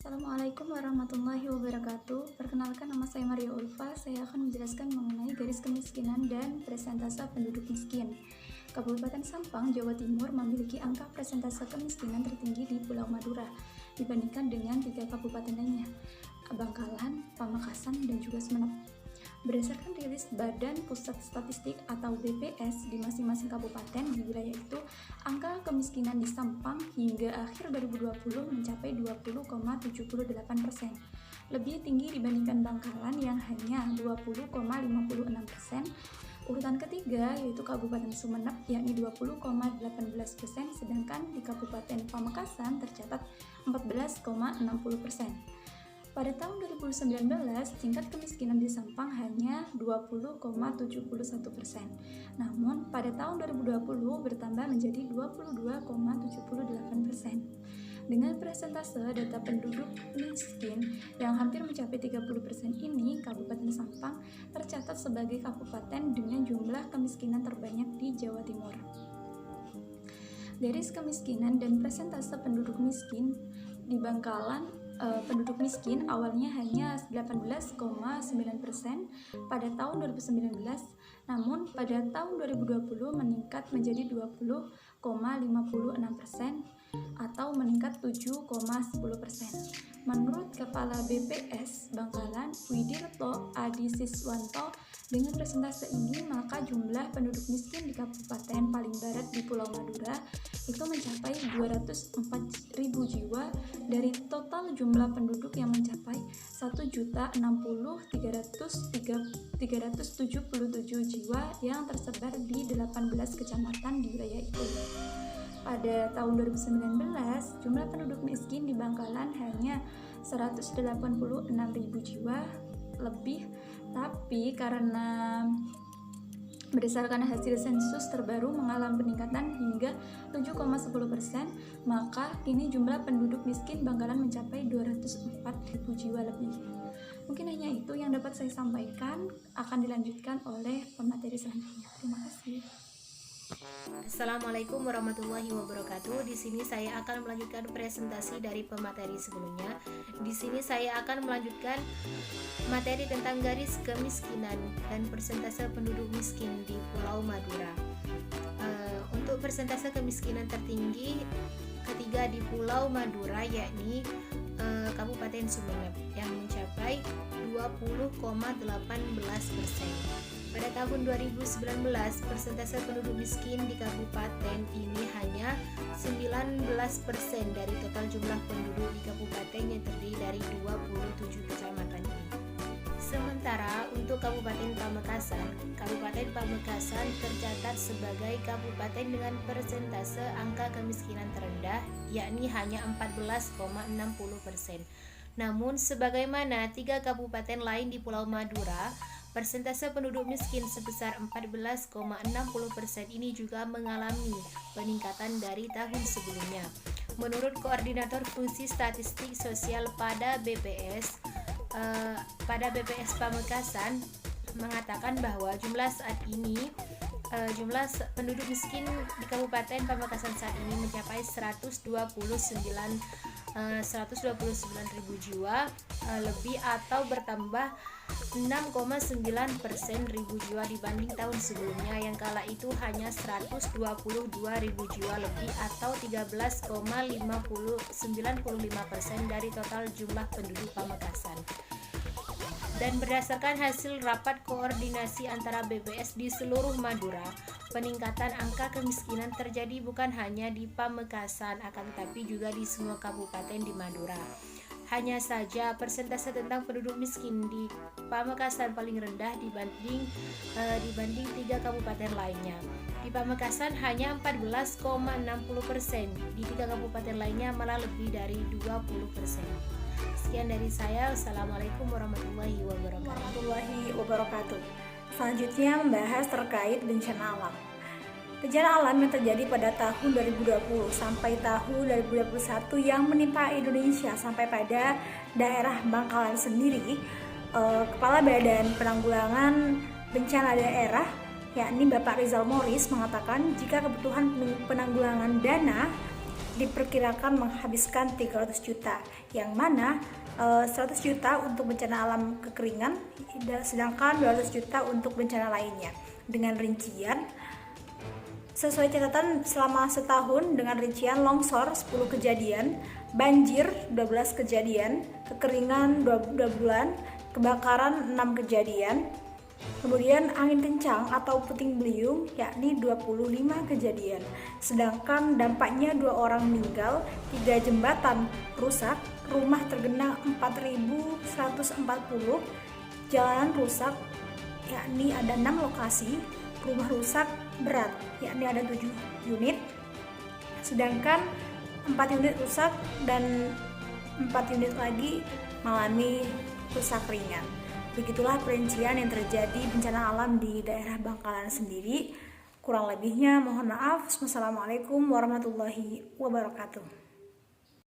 Assalamualaikum warahmatullahi wabarakatuh. Perkenalkan, nama saya Maria Ulfa. Saya akan menjelaskan mengenai garis kemiskinan dan presentase penduduk miskin. Kabupaten Sampang, Jawa Timur memiliki angka presentase kemiskinan tertinggi di Pulau Madura dibandingkan dengan 3 kabupaten lainnya, Bangkalan, Pamekasan, dan juga Sumeneb. Berdasarkan rilis Badan Pusat Statistik atau BPS di masing-masing kabupaten di wilayah itu, angka kemiskinan di Sampang hingga akhir 2020 mencapai 20,78%, lebih tinggi dibandingkan Bangkalan yang hanya 20,56%. Urutan ketiga yaitu Kabupaten Sumeneb yakni 20,18%, sedangkan di Kabupaten Pamekasan tercatat 14,60%. Pada tahun 2019, tingkat kemiskinan di Sampang hanya 20,71%. Namun, pada tahun 2020 bertambah menjadi 22,78%. Dengan persentase data penduduk miskin yang hampir mencapai 30% ini, Kabupaten Sampang tercatat sebagai kabupaten dengan jumlah kemiskinan terbanyak di Jawa Timur. Garis kemiskinan dan persentase penduduk miskin di Bangkalan, penduduk miskin awalnya hanya 18,9% pada tahun 2019, namun pada tahun 2020 meningkat menjadi 20,56% atau meningkat 7,10%. Menurut Kepala BPS Bangkalan, Widirto Adi Siswanto, dengan persentase ini maka jumlah penduduk miskin di kabupaten paling barat di Pulau Madura itu mencapai 204.000 jiwa dari total jumlah penduduk yang mencapai 1.060.377 jiwa yang tersebar di 18 kecamatan di wilayah itu. Pada tahun 2019, jumlah penduduk miskin di Bangkalan hanya 186.000 jiwa lebih, tapi karena berdasarkan hasil sensus terbaru mengalami peningkatan hingga 7,10%, maka kini jumlah penduduk miskin Bangkalan mencapai 204.000 jiwa lebih. Mungkin hanya itu yang dapat saya sampaikan, akan dilanjutkan oleh pemateri selanjutnya. Terima kasih. Assalamualaikum warahmatullahi wabarakatuh. Di sini saya akan melanjutkan presentasi dari pemateri sebelumnya. Di sini saya akan melanjutkan materi tentang garis kemiskinan dan persentase penduduk miskin di Pulau Madura. Untuk persentase kemiskinan tertinggi ketiga di Pulau Madura yakni Kabupaten Sumeneb yang mencapai 20,18%. Pada tahun 2019, persentase penduduk miskin di kabupaten ini hanya 19% dari total jumlah penduduk di kabupaten yang terdiri dari 27 kecamatan ini. Sementara untuk Kabupaten Pamekasan tercatat sebagai kabupaten dengan persentase angka kemiskinan terendah, yakni hanya 14,60%. Namun, sebagaimana 3 kabupaten lain di Pulau Madura, persentase penduduk miskin sebesar 14,60% ini juga mengalami peningkatan dari tahun sebelumnya. Menurut Koordinator Fungsi Statistik Sosial pada BPS Pamekasan mengatakan bahwa jumlah penduduk miskin di Kabupaten Pamekasan saat ini mencapai 129.000 jiwa lebih atau bertambah 6,9% jiwa dibanding tahun sebelumnya yang kala itu hanya 122.000 jiwa lebih atau 13,95% dari total jumlah penduduk Pamekasan. Dan berdasarkan hasil rapat koordinasi antara BPS di seluruh Madura, peningkatan angka kemiskinan terjadi bukan hanya di Pamekasan akan tetapi juga di semua kabupaten di Madura. Hanya saja persentase tentang penduduk miskin di Pamekasan paling rendah dibanding 3 kabupaten lainnya. Di Pamekasan hanya 14,60%, di 3 kabupaten lainnya malah lebih dari 20%. Sekian dari saya. Wassalamualaikum warahmatullahi wabarakatuh. Selanjutnya membahas terkait bencana alam. Bencana alam yang terjadi pada tahun 2020 sampai tahun 2021 yang menimpa Indonesia sampai pada daerah Bangkalan sendiri, Kepala Badan Penanggulangan Bencana Daerah yakni Bapak Rizal Moris mengatakan jika kebutuhan penanggulangan dana diperkirakan menghabiskan 300 juta, yang mana 100 juta untuk bencana alam kekeringan, sedangkan 200 juta untuk bencana lainnya. Dengan rincian, sesuai catatan selama setahun dengan rincian longsor 10 kejadian, banjir 12 kejadian, kekeringan 2 bulan, kebakaran 6 kejadian, kemudian angin kencang atau puting beliung yakni 25 kejadian. Sedangkan dampaknya 2 orang meninggal, 3 jembatan rusak, rumah tergenang 4.140, jalanan rusak yakni ada 6 lokasi, rumah rusak berat yakni ada 7 unit, sedangkan 4 unit rusak dan 4 unit lagi mengalami rusak ringan. Begitulah perincian yang terjadi bencana alam di daerah Bangkalan sendiri. Kurang lebihnya mohon maaf. Wassalamualaikum warahmatullahi wabarakatuh.